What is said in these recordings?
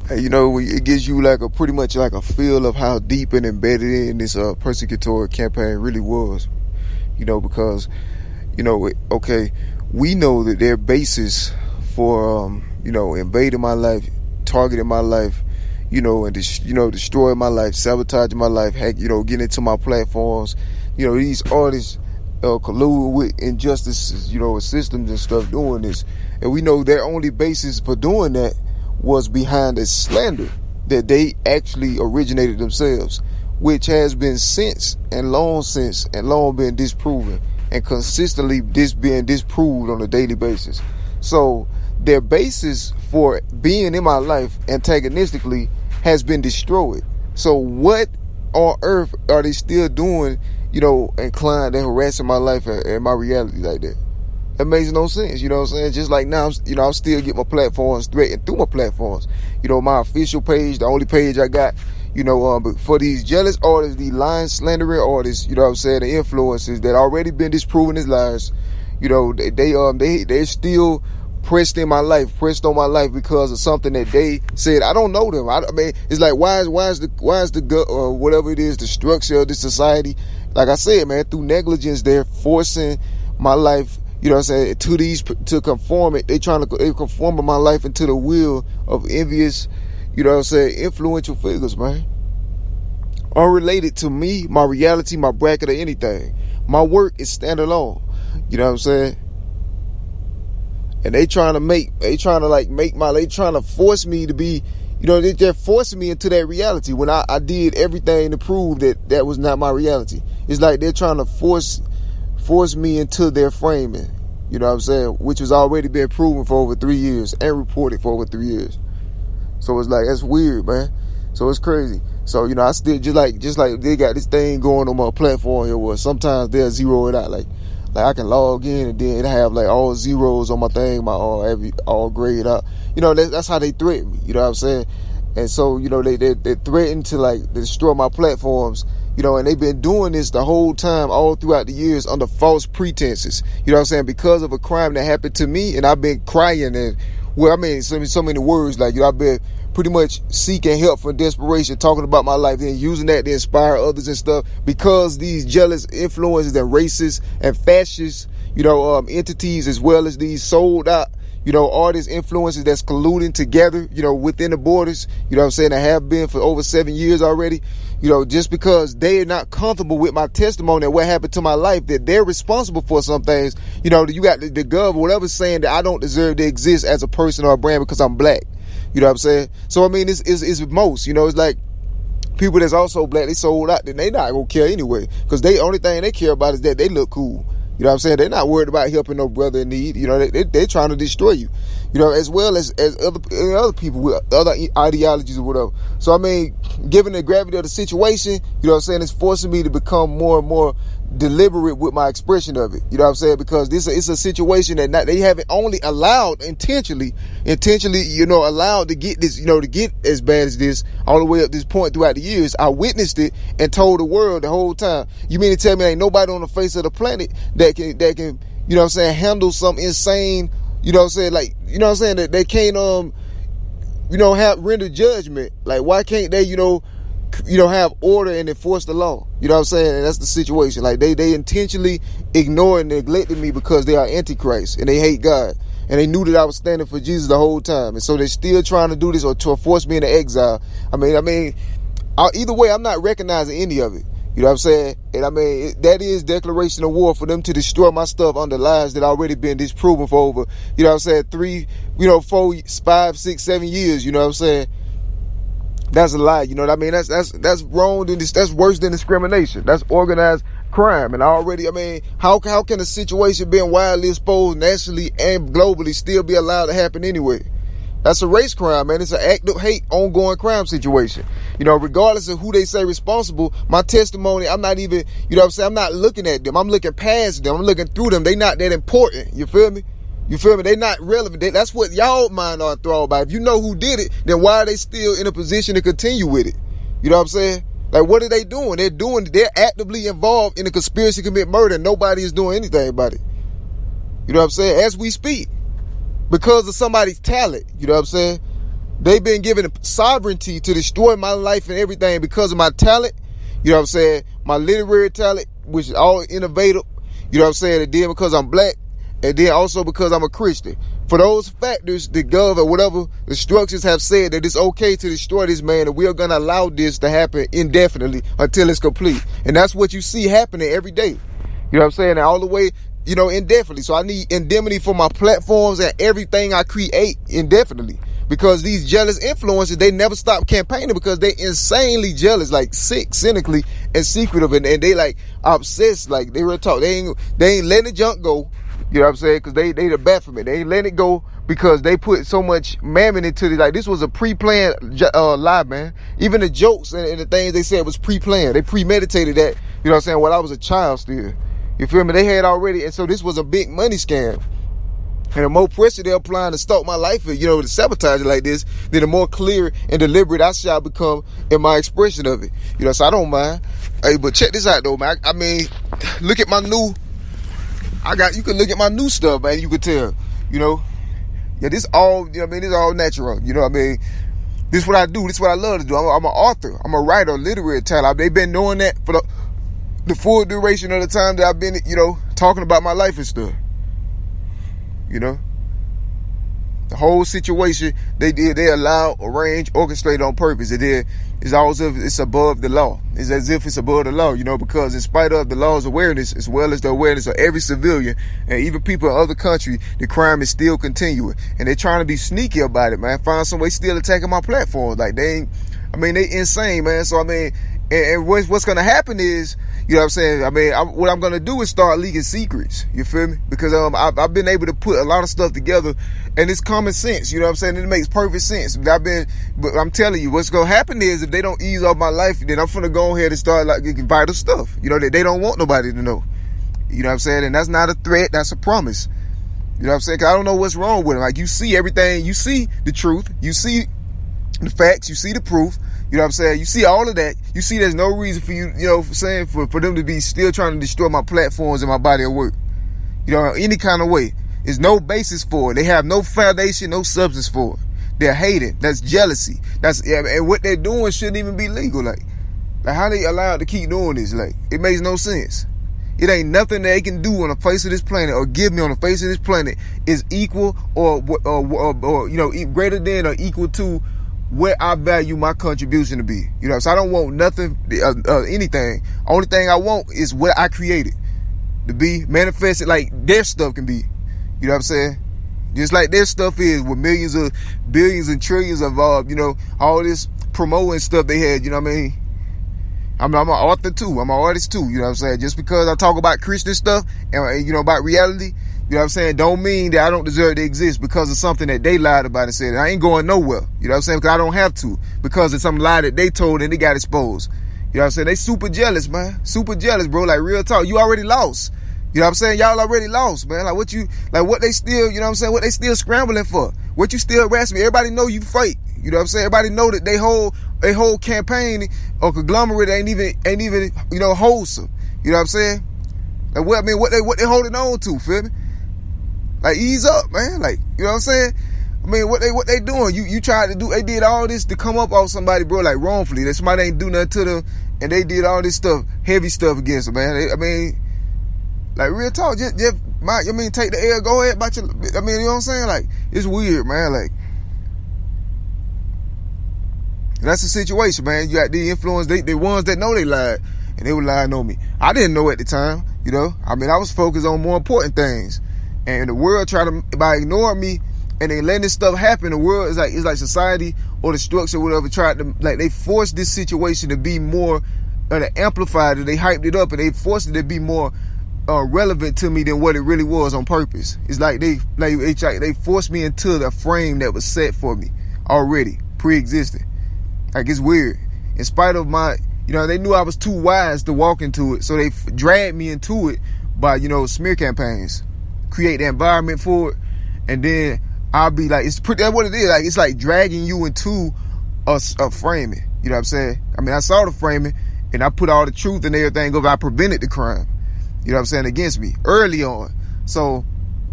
It gives you like a pretty much like a feel of how deep and embedded in this persecutory campaign really was. Because okay, we know that their basis for invading my life, targeting my life, and destroying my life, sabotaging my life, getting into my platforms. These artists collude with injustices, systems and stuff doing this, and we know their only basis for doing that was behind a slander that they actually originated themselves, which has been long been disproven and consistently being disproved on a daily basis. So their basis for being in my life antagonistically has been destroyed. So what on earth are they still doing, inclined and harassing my life and my reality like that? That makes no sense, you know what I'm saying? Just like now, I'm still getting my platforms threatened through my platforms. My official page, the only page I got, but for these jealous artists, these lying, slandering artists, the influencers that already been disproven as liars, they're still pressed on my life because of something that they said. I don't know them. I mean, it's like, why is the gut or whatever it is, the structure of the society, like I said, man, through negligence, they're forcing my life, to conform it. They conform my life into the will of envious, influential figures, man. Unrelated to me, my reality, my bracket, or anything. My work is standalone. You know what I'm saying? And they trying to force me to be, they're forcing me into that reality when I did everything to prove that was not my reality. It's like they're trying to force me into their framing, which has already been proven for over 3 years and reported for over 3 years. So it's like, that's weird, man. So it's crazy. So, I still just like they got this thing going on my platform here where sometimes they'll zero it out. Like I can log in and then it have like all zeros on my thing, my all grayed out. That's how they threaten me, you know what I'm saying? And so, they threaten to like destroy my platforms, and they've been doing this the whole time, all throughout the years under false pretenses, you know what I'm saying? Because of a crime that happened to me, and I've been crying and, so many words, like, I've been pretty much seeking help from desperation, talking about my life, and using that to inspire others and stuff, because these jealous influences and racist and fascist, entities, as well as these sold out, artists, influencers that's colluding together, within the borders, that have been for over 7 years already, just because they are not comfortable with my testimony and what happened to my life, that they're responsible for some things. You got the gov, whatever, saying that I don't deserve to exist as a person or a brand because I'm black. You know what I'm saying? So, I mean, it's most, it's like people that's also black, they sold out, then they not going to care anyway, because the only thing they care about is that they look cool. You know what I'm saying? They're not worried about helping no brother in need. They're trying to destroy you, as well as other people with other ideologies or whatever. So, I mean, given the gravity of the situation, you know what I'm saying, it's forcing me to become more and more deliberate with my expression of it. You know what I'm saying? Because it's a situation that they haven't only allowed intentionally, allowed to get this, to get as bad as this all the way up this point throughout the years. I witnessed it and told the world the whole time. You mean to tell me ain't nobody on the face of the planet that can, handle some insane, that they can't, render judgment? Like, why can't they, have order and enforce the law? You know what I'm saying? And that's the situation. Like, they intentionally ignore and neglected me because they are antichrist and they hate God. And they knew that I was standing for Jesus the whole time. And so they're still trying to do this or to force me into exile. Either way, I'm not recognizing any of it. You know what I'm saying? And that is declaration of war for them to destroy my stuff under lies that already been disproven for over, 3, 4, 5, 6, 7 years. You know what I'm saying? That's a lie. You know what I mean? That's wrong. That's worse than discrimination. That's organized crime. And how can a situation being widely exposed nationally and globally still be allowed to happen anyway? That's a race crime, man. It's an act of hate, ongoing crime situation. Regardless of who they say responsible, my testimony, I'm not even, I'm not looking at them. I'm looking past them. I'm looking through them. They not that important. You feel me? They not relevant. That's what y'all mind are enthralled by. If you know who did it, then why are they still in a position to continue with it? You know what I'm saying? Like, what are they doing? They're actively involved in a conspiracy to commit murder. Nobody is doing anything about it. You know what I'm saying? As we speak. Because of somebody's talent. You know what I'm saying? They've been given sovereignty to destroy my life and everything because of my talent. You know what I'm saying? My literary talent, which is all innovative. You know what I'm saying? And then because I'm black, and then also because I'm a Christian. For those factors, the gov or whatever the structures have said that it's okay to destroy this man, and we are going to allow this to happen indefinitely until it's complete. And that's what you see happening every day. You know what I'm saying? And all the way, indefinitely. So I need indemnity for my platforms and everything I create indefinitely. Because these jealous influencers, they never stop campaigning because they insanely jealous, like sick, cynically, and secretive, and they like obsessed, like they real talk. They ain't letting the junk go. You know what I'm saying? Because they the Baphomet. They ain't letting it go because they put so much mammon into it. Like this was a pre-planned lie, man. Even the jokes and the things they said was pre-planned. They premeditated that. You know what I'm saying? While I was a child still. You feel me? They had already, and so this was a big money scam. And the more pressure they're applying to stalk my life, to sabotage it like this, then the more clear and deliberate I shall become in my expression of it. So I don't mind. Hey, but check this out though, man. I mean, look at my new. You can look at my new stuff, man. You could tell. Yeah, this all. This all natural. This is what I do. This is what I love to do. I'm an author. I'm a writer, literary talent. They've been knowing that for the full duration of the time that I've been, talking about my life and stuff. The whole situation they allow, arrange, orchestrate on purpose. It's always as if it's above the law. It's as if it's above the law, because in spite of the law's awareness, as well as the awareness of every civilian and even people in other countries, the crime is still continuing. And they're trying to be sneaky about it, man. Find some way still attacking my platforms. Like they insane, man. So and what's going to happen is, what I'm saying? What I'm going to do is start leaking secrets. You feel me? Because I've been able to put a lot of stuff together, and it's common sense. You know what I'm saying? It makes perfect sense. But I'm telling you, what's going to happen is if they don't ease off my life, then I'm going to go ahead and start like getting vital stuff. That they don't want nobody to know. You know what I'm saying? And that's not a threat. That's a promise. You know what I'm saying? 'Cause I don't know what's wrong with them. Like you see everything. You see the truth. You see the facts. You see the proof. You know what I'm saying? You see all of that. You see there's no reason for you, for them to be still trying to destroy my platforms and my body of work. Any kind of way. There's no basis for it. They have no foundation, no substance for it. They're hating. That's jealousy. And what they're doing shouldn't even be legal. Like how they allowed to keep doing this? Like, it makes no sense. It ain't nothing they can do on the face of this planet or give me on the face of this planet is equal or greater than or equal to where I value my contribution to be. So I don't want nothing, anything. Only thing I want is what I created to be manifested like their stuff can be. You know what I'm saying? Just like their stuff is with millions of billions and trillions of, all this promoting stuff they had. You know what I mean? I'm an author too. I'm an artist too. You know what I'm saying? Just because I talk about Christian stuff and about reality, you know what I'm saying, don't mean that I don't deserve to exist because of something that they lied about and said. I ain't going nowhere. You know what I'm saying? Because I don't have to. Because of some lie that they told and they got exposed. You know what I'm saying? They super jealous, man. Super jealous, bro. Like, real talk. You already lost. You know what I'm saying? Y'all already lost, man. What they still, you know what I'm saying? What they still scrambling for? What you still harassing me? Everybody know you fake. You know what I'm saying? Everybody know that they whole campaign or conglomerate ain't even, wholesome. You know what I'm saying? Like, what they holding on to, feel me? Like, ease up, man. Like, you know what I'm saying? What they doing? You tried to do, they did all this to come up off somebody, bro, like wrongfully. That somebody ain't do nothing to them, and they did all this stuff, heavy stuff against them, man. Like, real talk, take the L, go ahead about your, you know what I'm saying? Like, it's weird, man. Like, that's the situation, man. You got the influence, they ones that know they lied, and they were lying on me. I didn't know at the time, I was focused on more important things. And the world by ignoring me and they letting this stuff happen, the world is like society or the structure or whatever tried to, like, they forced this situation to be more amplified, and they hyped it up and they forced it to be more relevant to me than what it really was on purpose. It's like they forced me into the frame that was set for me already, pre-existing. Like, it's weird. In spite of my, they knew I was too wise to walk into it, so they dragged me into it by, smear campaigns. Create the environment for it, and then I'll be like, that's what it is. Like, it's like dragging you into a framing. You know what I'm saying? I saw the framing, and I put all the truth and everything over. I prevented the crime. You know what I'm saying? Against me early on. So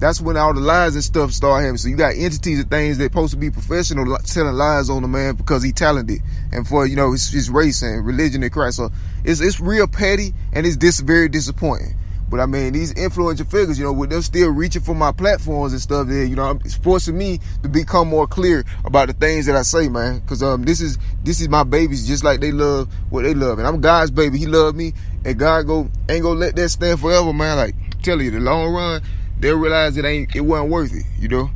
that's when all the lies and stuff start happening. So you got entities and things that supposed to be professional telling lies on the man because he talented and for, you know, his race and religion and Christ. So it's real petty and it's very disappointing. But I mean, these influential figures, you know, with them still reaching for my platforms and stuff there, you know, it's forcing me to become more clear about the things that I say, man. Because this is my babies, just like they love what they love. And I'm God's baby. He loved me. And God ain't gonna let that stand forever, man. Like, tell you, the long run, they'll realize it wasn't worth it, you know.